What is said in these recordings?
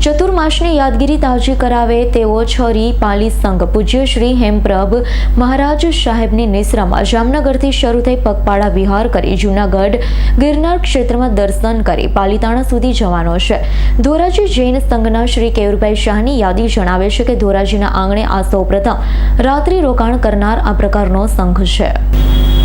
ચતુર્માસની યાદગીરી તાજી કરાવે તેવો છરી પાલી સંઘ પૂજ્ય શ્રી હેમપ્રભ મહારાજ સાહેબની નિશ્રામાં જામનગરથી શરૂ થઈ પગપાળા વિહાર કરી જૂનાગઢ ગિરનાર ક્ષેત્રમાં દર્શન કરી પાલીતાણા સુધી જવાનો છે। ધોરાજી જૈન સંઘના શ્રી કેયુરભાઈ શાહની યાદી જણાવે છે કે ધોરાજીના આંગણે આ સૌપ્રથમ રાત્રિ રોકાણ કરનાર આ પ્રકારનો સંઘ છે।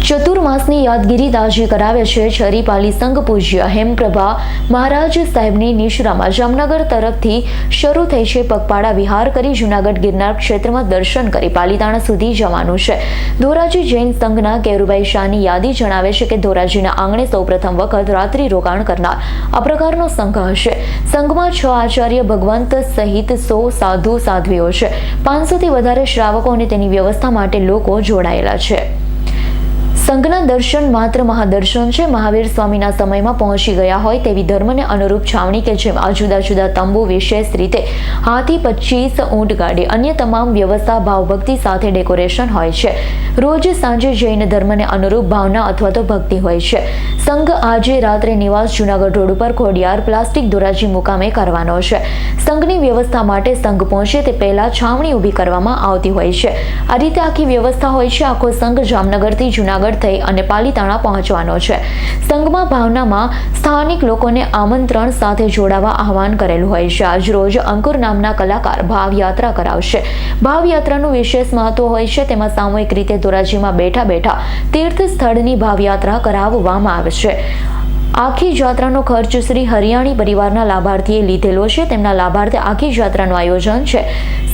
ચતુર્માસની યાદગીરી તાજી કરાવે છે છરી પાલી સંઘ પૂજ્ય હેમપ્રભા મહારાજ સાહેબની નિશ્રામાં જામનગર તરફથી શરૂ થઈ છે પગપાળા વિહાર કરી જૂનાગઢ ગિરનાર ક્ષેત્રમાં દર્શન કરી પાલીતાણા સુધી જવાનું છે। ધોરાજી જૈન સંઘના કેયુરભાઈ શાહની યાદી જણાવે છે કે ધોરાજીના આંગણે સૌપ્રથમ વખત રાત્રિ રોકાણ કરનાર આ પ્રકારનો સંઘ હશે। સંઘમાં 6 આચાર્ય ભગવંત સહિત 100 સાધુ સાધ્વીઓ છે। 500થી વધારે શ્રાવકો અને તેની વ્યવસ્થા માટે લોકો જોડાયેલા છે। સંઘના દર્શન માત્ર મહાદર્શન છે। મહાવીર સ્વામીના સમયમાં પહોંચી ગયા હોય તેવી ધર્મને અનુરૂપ છાવણી કે જેમાં જુદા જુદા તંબુ વિશેષ રીતે હાથી 25 ઊંટ ગાડી અન્ય તમામ વ્યવસ્થા ભાવભક્તિ સાથે ડેકોરેશન હોય છે। રોજ સાંજે જૈન ધર્મને અનુરૂપ ભાવના અથવા તો ભક્તિ હોય છે। સંઘ આજે રાત્રે નિવાસ જૂનાગઢ રોડ ઉપર ખોડિયાર પ્લાસ્ટિક ધોરાજી મુકામે કરવાનો છે। સંઘની વ્યવસ્થા માટે સંઘ પહોંચે તે પહેલા છાવણી ઊભી કરવામાં આવતી હોય છે। આ રીતે આખી વ્યવસ્થા હોય છે। આખો સંઘ જામનગરથી જૂનાગઢ થઈ અને પાલીતાણા પહોંચવાનો છે। સંઘમાં ભાવનામાં સ્થાનિક લોકોને આમંત્રણ સાથે જોડાવા આહવાન કરેલું હોય છે। આજ રોજ અંકુર નામના કલાકાર ભાવયાત્રા કરાવશે। ભાવયાત્રાનું વિશેષ મહત્વ હોય છે। તેમાં સામૂહિક રીતે ધોરાજીમાં બેઠા બેઠા તીર્થ સ્થળની ભાવયાત્રા કરાવવામાં આવે છે। આખી જાત્રાનો ખર્ચ શ્રી હરિયાણી પરિવારના લાભાર્થીએ લીધેલો છે। તેમના લાભાર્થે આખી જાત્રાનું આયોજન છે।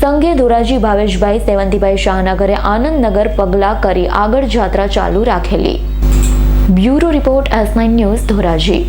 સંઘે ધોરાજી ભાવેશભાઈ સેવંતીભાઈ શાહના ઘરે આનંદનગર પગલા કરી આગળ જાત્રા ચાલુ રાખેલી। Bureau report S9 news Dhoraji.